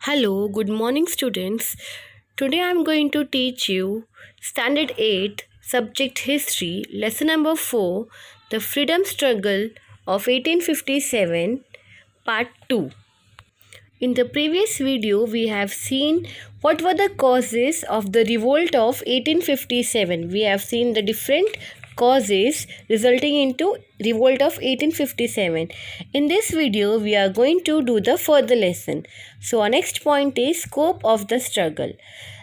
Hello, good morning, students. Today I am going to teach you Standard 8, Subject History, Lesson number 4, The Freedom Struggle of 1857, Part 2. In the previous video, we have seen what were the causes of the revolt of 1857. We have seen the different causes resulting into revolt of 1857. In this video, we are going to do the further lesson. So our next point is scope of the struggle.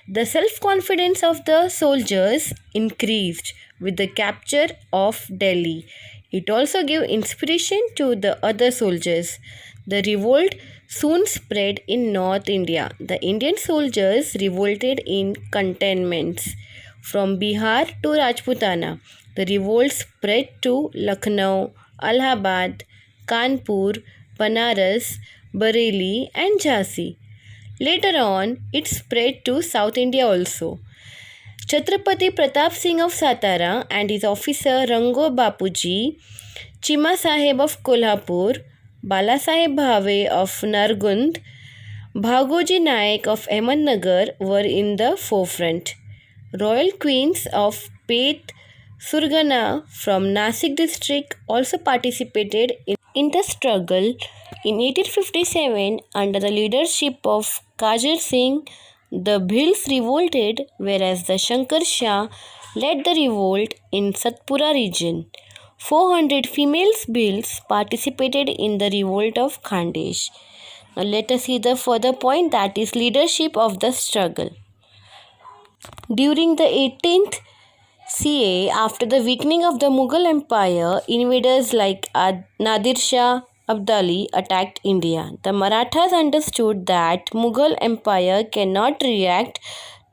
The self-confidence of the soldiers increased with the capture of Delhi. It also gave inspiration to the other soldiers. The revolt soon spread in North India. The Indian soldiers revolted in cantonments from Bihar to Rajputana. The revolt spread to Lucknow, Allahabad, Kanpur, Banaras, Bareilly and Jhansi. Later on, it spread to South India also. Chhatrapati Pratap Singh of Satara and his officer Rango Bapuji, Chima Sahib of Kolhapur, Bala Sahib Bhave of Nargund, Bhagoji Naik of Ahmednagar were in the forefront. Royal Queens of Peth Surgana from Nasik district also participated in the struggle. In 1857, under the leadership of Kajal Singh, the Bhils revolted, whereas the Shankar Shah led the revolt in Satpura region. 400 female Bhils participated in the revolt of Khandesh. Now let us see the further point, that is leadership of the struggle. During the 18th CA, after the weakening of the Mughal Empire, invaders like Nadir Shah Abdali attacked India. The Marathas understood that Mughal Empire cannot react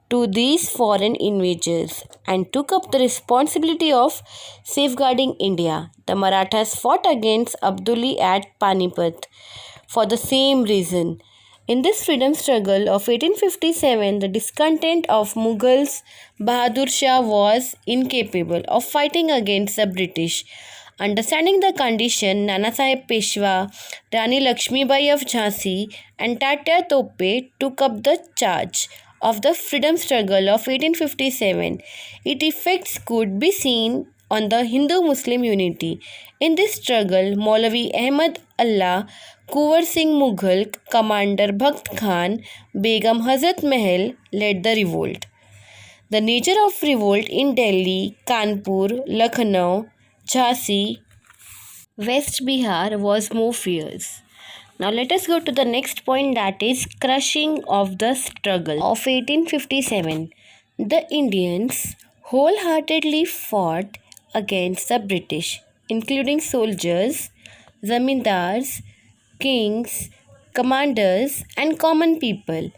to these foreign invaders and took up the responsibility of safeguarding India. The Marathas fought against Abdali at Panipat for the same reason. In this freedom struggle of 1857, the discontent of Mughals, Bahadur Shah was incapable of fighting against the British. Understanding the condition, Nanasaheb Peshwa, Rani Lakshmibai of Jhansi and Tatya Tope took up the charge of the freedom struggle of 1857. Its effects could be seen on the Hindu-Muslim unity. In this struggle, Maulavi Ahmad Allah, Kuwar Singh Mughal commander Bhakt Khan, Begum Hazrat Mahal led the revolt. The nature of revolt in Delhi, Kanpur, Lucknow, Jhansi, West Bihar was more fierce. Now let us go to the next point, that is crushing of the struggle of 1857. The Indians wholeheartedly fought against the British, including soldiers, zamindars, kings, commanders and common people.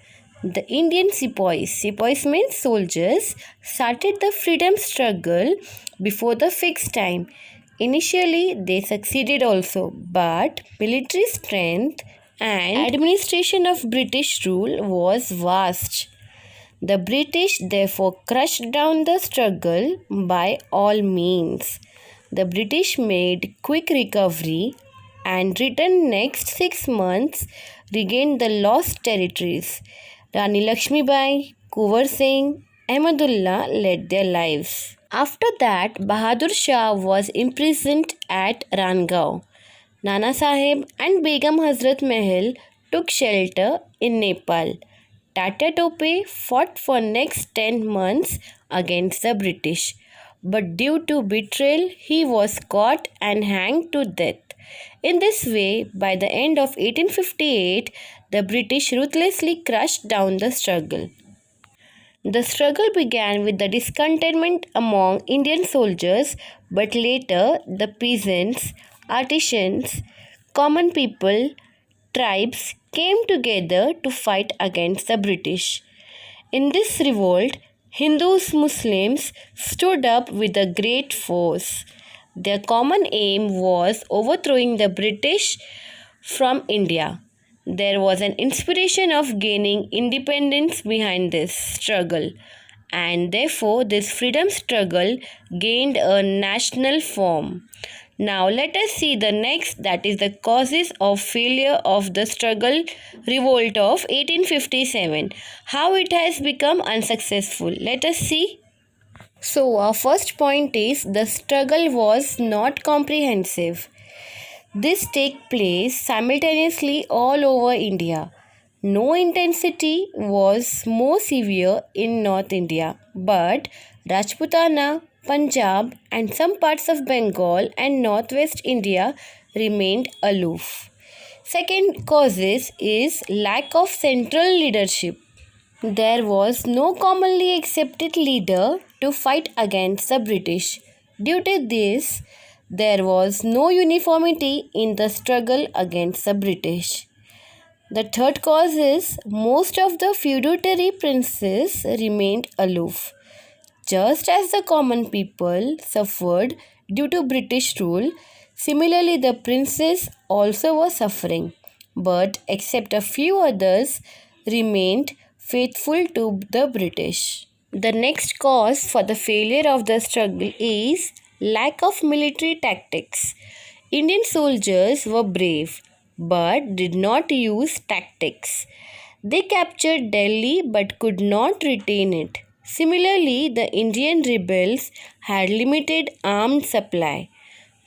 The Indian sepoys means soldiers, started the freedom struggle before the fixed time. Initially, they succeeded also, but military strength and administration of British rule was vast. The British therefore crushed down the struggle by all means. The British made quick recovery and returned next 6 months, regained the lost territories. Rani Lakshmibai, Kuwar Singh, Ahmadullah led their lives. After that, Bahadur Shah was imprisoned at Rangaon. Nana Sahib and Begum Hazrat Mahal took shelter in Nepal. Tatya Tope fought for next 10 months against the British, but due to betrayal, he was caught and hanged to death. In this way, by the end of 1858, the British ruthlessly crushed down the struggle. The struggle began with the discontentment among Indian soldiers, but later the peasants, artisans, common people, tribes came together to fight against the British. In this revolt, Hindus Muslims stood up with a great force. Their common aim was overthrowing the British from India. There was an inspiration of gaining independence behind this struggle, and therefore this freedom struggle gained a national form. Now let us see the next, that is the causes of failure of the struggle revolt of 1857. How it has become unsuccessful. Let us see. So our first point is the struggle was not comprehensive. This take place simultaneously all over India. No intensity was more severe in North India, but Rajputana, Punjab, and some parts of Bengal and Northwest India remained aloof. Second causes is lack of central leadership. There was no commonly accepted leader to fight against the British. Due to this, there was no uniformity in the struggle against the British. The third cause is most of the feudatory princes remained aloof. Just as the common people suffered due to British rule, similarly the princes also were suffering, but except a few others remained faithful to the British. The next cause for the failure of the struggle is lack of military tactics. Indian soldiers were brave but did not use tactics. They captured Delhi but could not retain it. Similarly, the Indian rebels had limited armed supply.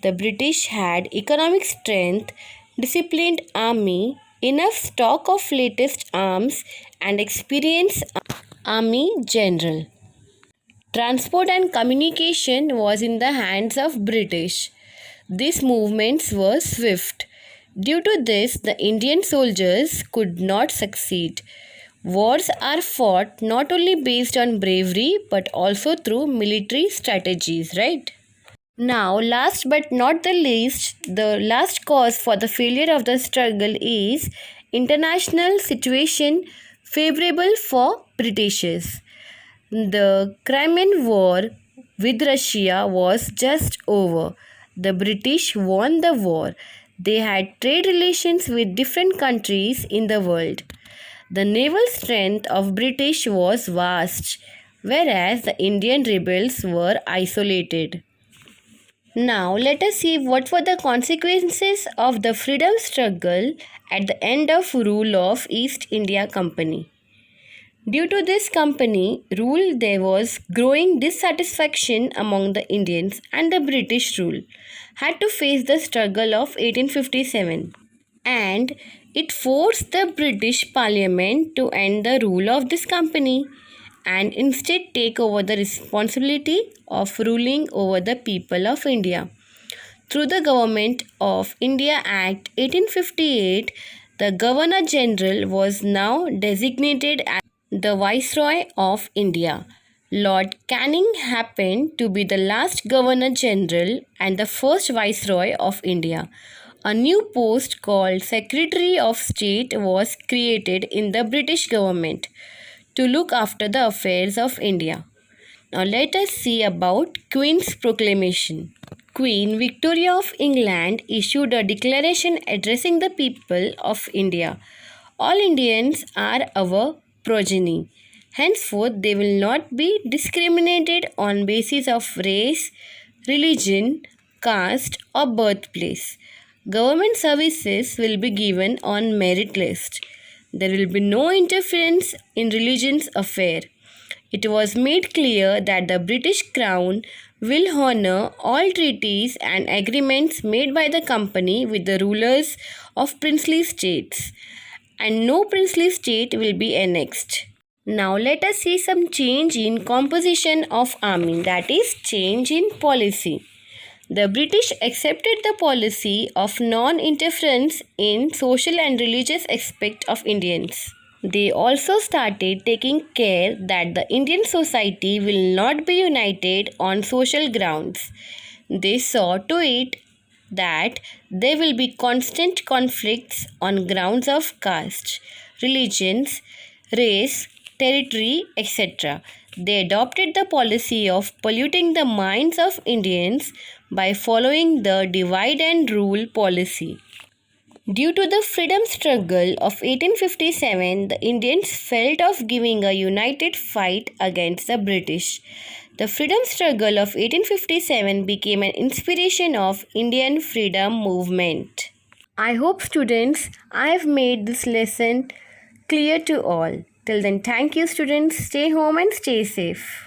The British had economic strength, disciplined army, enough stock of latest arms, and experienced army general. Transport and communication was in the hands of British. These movements were swift. Due to this, the Indian soldiers could not succeed. Wars are fought not only based on bravery but also through military strategies, right? Now, last but not the least, the last cause for the failure of the struggle is international situation favorable for Britishers. The Crimean War with Russia was just over. The British won the war. They had trade relations with different countries in the world. The naval strength of British was vast, whereas the Indian rebels were isolated. Now let us see what were the consequences of the freedom struggle at the end of rule of East India Company. Due to this company rule, there was growing dissatisfaction among the Indians, and the British rule had to face the struggle of 1857, and it forced the British Parliament to end the rule of this company and instead take over the responsibility of ruling over the people of India. Through the Government of India Act 1858, the Governor General was now designated as the Viceroy of India. Lord Canning happened to be the last Governor General and the first Viceroy of India. A new post called Secretary of State was created in the British government to look after the affairs of India. Now let us see about Queen's Proclamation. Queen Victoria of England issued a declaration addressing the people of India. All Indians are our progeny. Henceforth, they will not be discriminated on basis of race, religion, caste, or birthplace. Government services will be given on merit list. There will be no interference in religion's affair. It was made clear that the British Crown will honour all treaties and agreements made by the company with the rulers of princely states, and no princely state will be annexed. Now let us see some change in composition of army, that is change in policy. The British accepted the policy of non-interference in social and religious aspects of Indians. They also started taking care that the Indian society will not be united on social grounds. They saw to it that there will be constant conflicts on grounds of caste, religions, race, territory, etc. They adopted the policy of polluting the minds of Indians by following the divide and rule policy. Due to the freedom struggle of 1857, the Indians felt of giving a united fight against the British. The freedom struggle of 1857 became an inspiration of Indian freedom movement. I hope students I have made this lesson clear to all. Till then, thank you students. Stay home and stay safe.